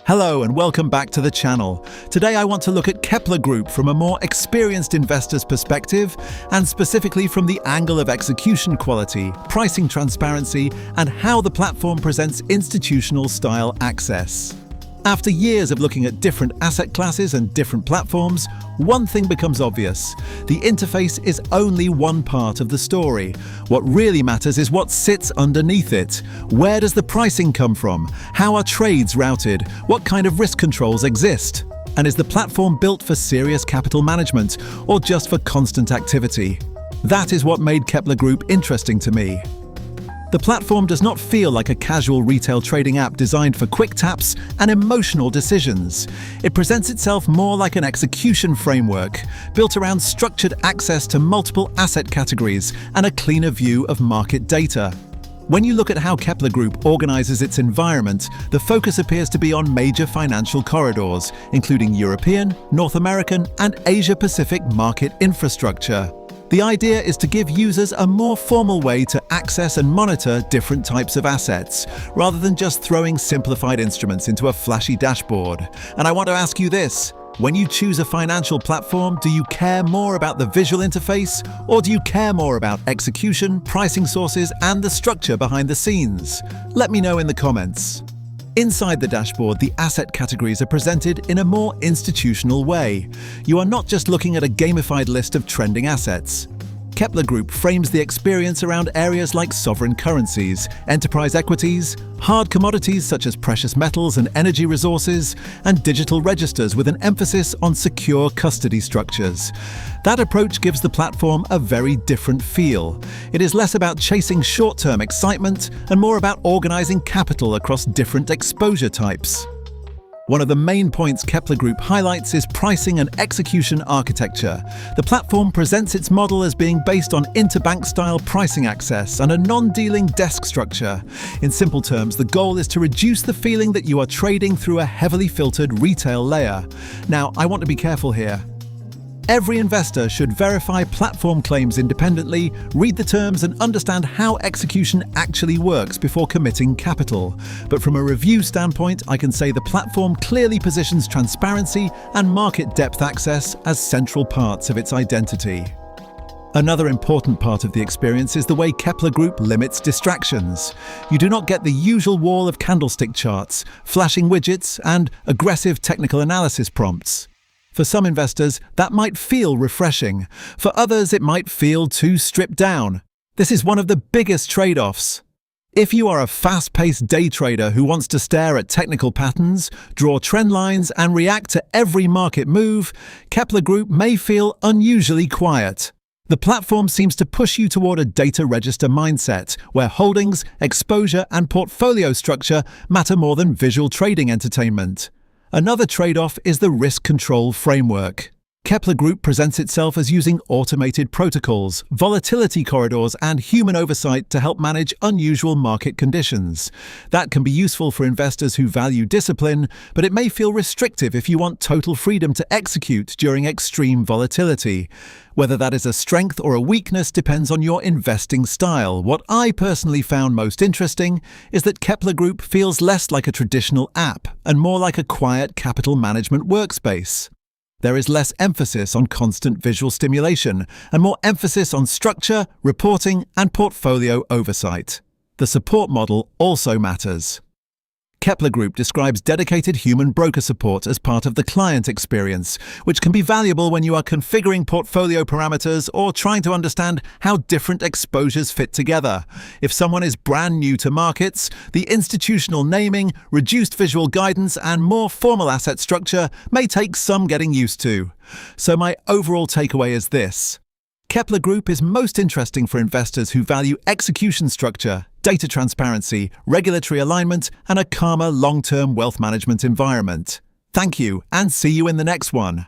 Hello and welcome back to the channel. Today I want to look at Kepler Group from a more experienced investor's perspective, and specifically from the angle of execution quality, pricing transparency, and how the platform presents institutional-style access. After years of looking at different asset classes and different platforms, one thing becomes obvious. The interface is only one part of the story. What really matters is what sits underneath it. Where does the pricing come from? How are trades routed? What kind of risk controls exist? And is the platform built for serious capital management or just for constant activity? That is what made Kepler Group interesting to me. The platform does not feel like a casual retail trading app designed for quick taps and emotional decisions. It presents itself more like an execution framework, built around structured access to multiple asset categories and a cleaner view of market data. When you look at how Kepler Group organizes its environment, the focus appears to be on major financial corridors, including European, North American, and Asia-Pacific market infrastructure. The idea is to give users a more formal way to access and monitor different types of assets, rather than just throwing simplified instruments into a flashy dashboard. And I want to ask you this: when you choose a financial platform, do you care more about the visual interface, or do you care more about execution, pricing sources, and the structure behind the scenes? Let me know in the comments. Inside the dashboard, the asset categories are presented in a more institutional way. You are not just looking at a gamified list of trending assets. Kepler Group frames the experience around areas like sovereign currencies, enterprise equities, hard commodities such as precious metals and energy resources, and digital registers with an emphasis on secure custody structures. That approach gives the platform a very different feel. It is less about chasing short-term excitement and more about organizing capital across different exposure types. One of the main points Kepler Group highlights is pricing and execution architecture. The platform presents its model as being based on interbank-style pricing access and a non-dealing desk structure. In simple terms, the goal is to reduce the feeling that you are trading through a heavily filtered retail layer. Now, I want to be careful here. Every investor should verify platform claims independently, read the terms, and understand how execution actually works before committing capital. But from a review standpoint, I can say the platform clearly positions transparency and market depth access as central parts of its identity. Another important part of the experience is the way Kepler Group limits distractions. You do not get the usual wall of candlestick charts, flashing widgets, and aggressive technical analysis prompts. For some investors, that might feel refreshing. For others, it might feel too stripped down. This is one of the biggest trade-offs. If you are a fast-paced day trader who wants to stare at technical patterns, draw trend lines, and react to every market move, Kepler Group may feel unusually quiet. The platform seems to push you toward a data register mindset, where holdings, exposure, and portfolio structure matter more than visual trading entertainment. Another trade-off is the risk control framework. Kepler Group presents itself as using automated protocols, volatility corridors, and human oversight to help manage unusual market conditions. That can be useful for investors who value discipline, but it may feel restrictive if you want total freedom to execute during extreme volatility. Whether that is a strength or a weakness depends on your investing style. What I personally found most interesting is that Kepler Group feels less like a traditional app and more like a quiet capital management workspace. There is less emphasis on constant visual stimulation and more emphasis on structure, reporting, and portfolio oversight. The support model also matters. Kepler Group describes dedicated human broker support as part of the client experience, which can be valuable when you are configuring portfolio parameters or trying to understand how different exposures fit together. If someone is brand new to markets, the institutional naming, reduced visual guidance, and more formal asset structure may take some getting used to. So my overall takeaway is this: Kepler Group is most interesting for investors who value execution structure, data transparency, regulatory alignment, and a calmer long-term wealth management environment. Thank you, and see you in the next one.